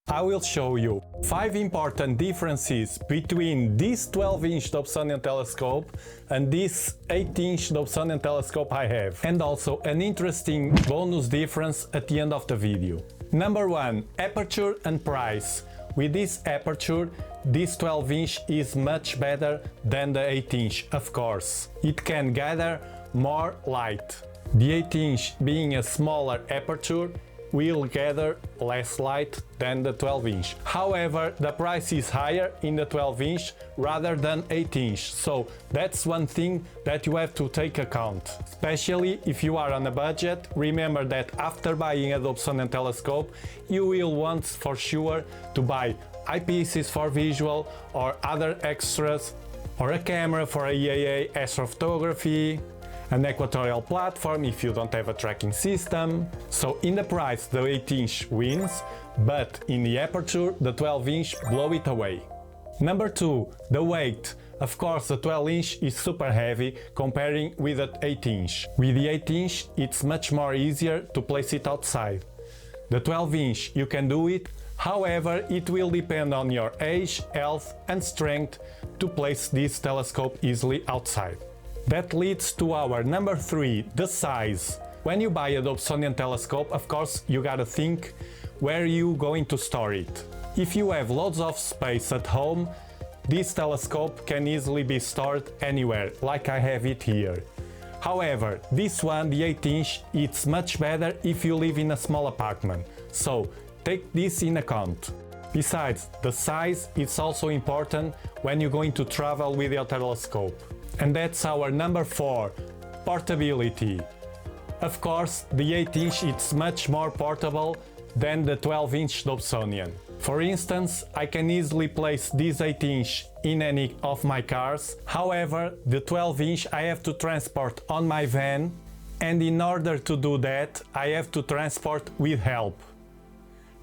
I will show you 5 important differences between this 12-inch Dobsonian telescope and this 8-inch Dobsonian telescope I have, and also an interesting bonus difference at the end of the video. Number 1. Aperture and price. With this aperture, this 12-inch is much better than the 8-inch, of course. It can gather more light. The 8-inch, being a smaller aperture, will gather less light than the 12-inch. However, the price is higher in the 12-inch rather than 8-inch, so that's one thing that you have to take account. Especially if you are on a budget, remember that after buying a Dobsonian telescope, you will want for sure to buy eyepieces for visual or other extras, or a camera for AAA astrophotography, an equatorial platform if you don't have a tracking system. So in the price the 8-inch wins, but in the aperture the 12-inch blow it away. Number 2. The weight. Of course the 12-inch is super heavy comparing with the 8-inch. With the 8-inch it's much more easier to place it outside. The 12-inch you can do it, however it will depend on your age, health and strength to place this telescope easily outside. That leads to our number 3, the size. When you buy a Dobsonian telescope, of course you gotta think where you going to store it. If you have loads of space at home, this telescope can easily be stored anywhere, like I have it here. However, this one, the 8-inch, it's much better if you live in a small apartment, so take this in account. Besides, the size is also important when you're going to travel with your telescope. And that's our number 4, portability. Of course, the 8-inch is much more portable than the 12-inch Dobsonian. For instance, I can easily place this 8-inch in any of my cars. However, the 12-inch I have to transport on my van, and in order to do that, I have to transport with help.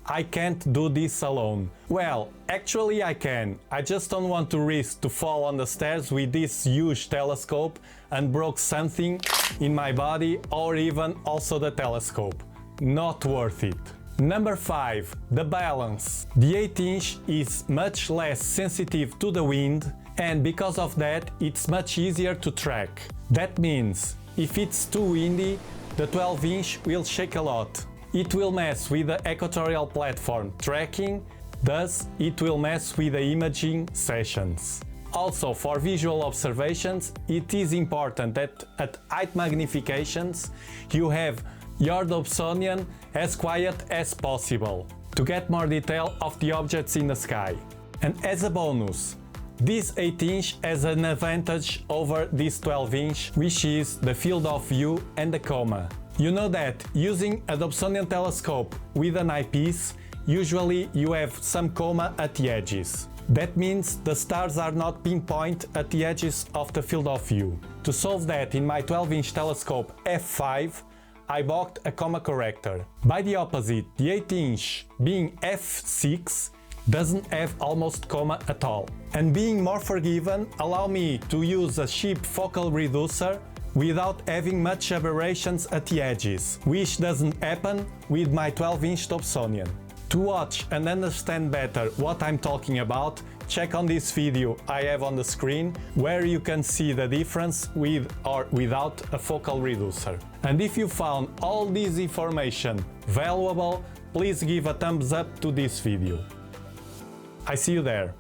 I can't do this alone. Well, actually I can. I just don't want to risk to fall on the stairs with this huge telescope and broke something in my body or even also the telescope. Not worth it. Number 5. The balance. The 8-inch is much less sensitive to the wind, and because of that it's much easier to track. That means if it's too windy, the 12-inch will shake a lot. It will mess with the equatorial platform tracking, thus it will mess with the imaging sessions. Also, for visual observations, it is important that at high magnifications you have your Dobsonian as quiet as possible to get more detail of the objects in the sky. And as a bonus, this 8-inch has an advantage over this 12-inch, which is the field of view and the coma. You know that using a Dobsonian telescope with an eyepiece, usually you have some coma at the edges. That means the stars are not pinpoint at the edges of the field of view. To solve that, in my 12-inch telescope f5, I bought a coma corrector. By the opposite, the 8-inch, being f6, doesn't have almost coma at all. And being more forgiven, allow me to use a cheap focal reducer without having much aberrations at the edges, which doesn't happen with my 12-inch Dobsonian. To watch and understand better what I'm talking about, check on this video I have on the screen, where you can see the difference with or without a focal reducer. And if you found all this information valuable, please give a thumbs up to this video. I see you there.